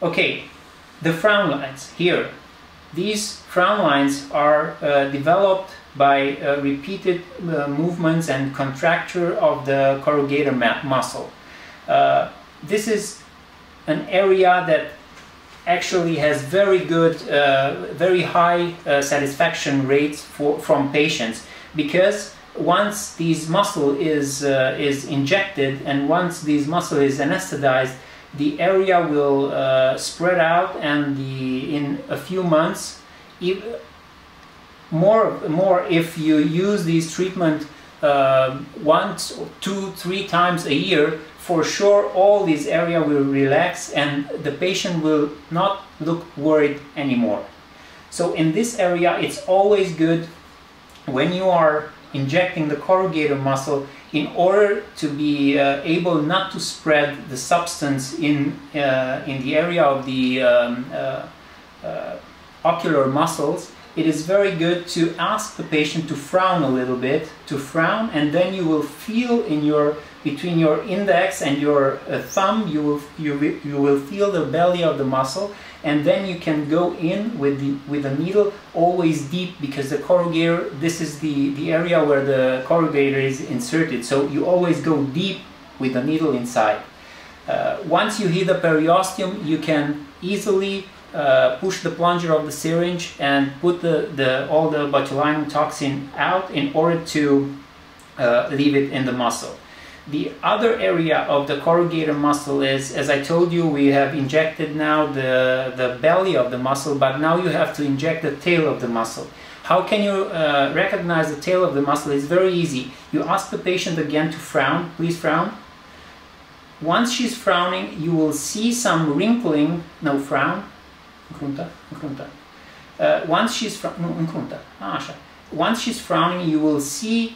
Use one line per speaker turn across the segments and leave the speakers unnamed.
Okay, the frown lines here. These frown lines are developed by repeated movements and contracture of the corrugator muscle. This is an area that actually has very good, very high satisfaction rates from patients, because once this muscle is injected and once this muscle is anesthetized, the area will spread out, and in a few months, more if you use this treatment once, 2, 3 times a year, for sure all this area will relax and the patient will not look worried anymore. So in this area, it's always good when you are injecting the corrugator muscle, in order to be able not to spread the substance in the area of the ocular muscles. It is very good to ask the patient to frown a little bit, and then you will feel between your index and your thumb, you will feel the belly of the muscle, and then you can go in with the needle always deep, because the corrugator, this is the area where the corrugator is inserted, so you always go deep with the needle inside. Once you hit the periosteum, you can easily push the plunger of the syringe and put all the botulinum toxin out in order to leave it in the muscle. The other area of the corrugator muscle is, as I told you, we have injected now the belly of the muscle, but now you have to inject the tail of the muscle. How can you recognize the tail of the muscle? It's very easy. You ask the patient again to frown. Please frown. Once she's frowning, you will see some wrinkling. No, frown. Incruntare, incruntare. Once she's frowning, you will see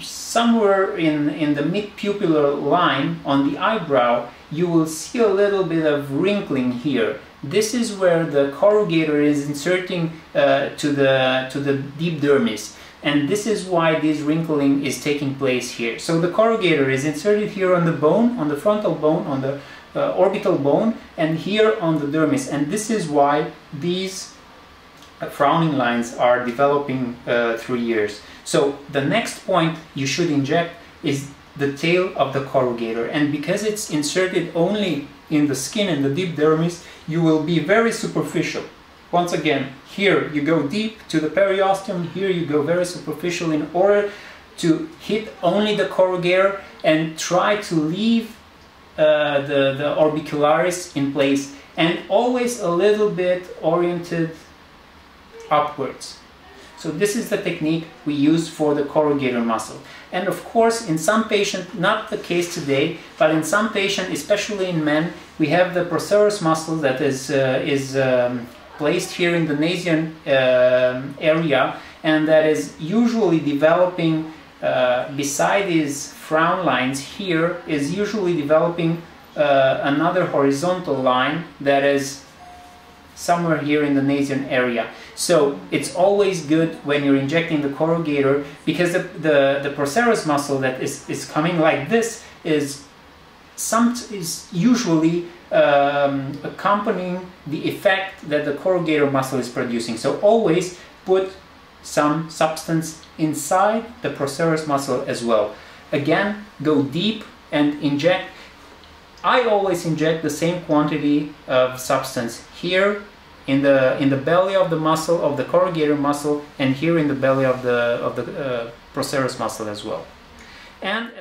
somewhere in the mid-pupillar line on the eyebrow, you will see a little bit of wrinkling here. This is where the corrugator is inserting to the deep dermis, and this is why this wrinkling is taking place here. So the corrugator is inserted here on the bone, on the frontal bone, on the orbital bone, and here on the dermis, and this is why these frowning lines are developing through years. So the next point you should inject is the tail of the corrugator, and because it's inserted only in the skin and the deep dermis, you will be very superficial. Once again, here you go deep to the periosteum, here you go very superficial, in order to hit only the corrugator and try to leave the orbicularis in place, and always a little bit oriented upwards. So this is the technique we use for the corrugator muscle. And of course, in some patients, not the case today, but in some patients, especially in men, we have the procerus muscle that is placed here in the Nasion area, and that is usually developing beside these frown lines here, is usually developing another horizontal line that is somewhere here in the Nasion area. So it's always good when you're injecting the corrugator, because the procerus muscle that is coming like this is usually accompanying the effect that the corrugator muscle is producing. So always put some substance inside the procerus muscle as well. Again, go deep and inject. I always inject the same quantity of substance here in the belly of the muscle, of the corrugator muscle, and here in the belly of the procerus muscle as well. And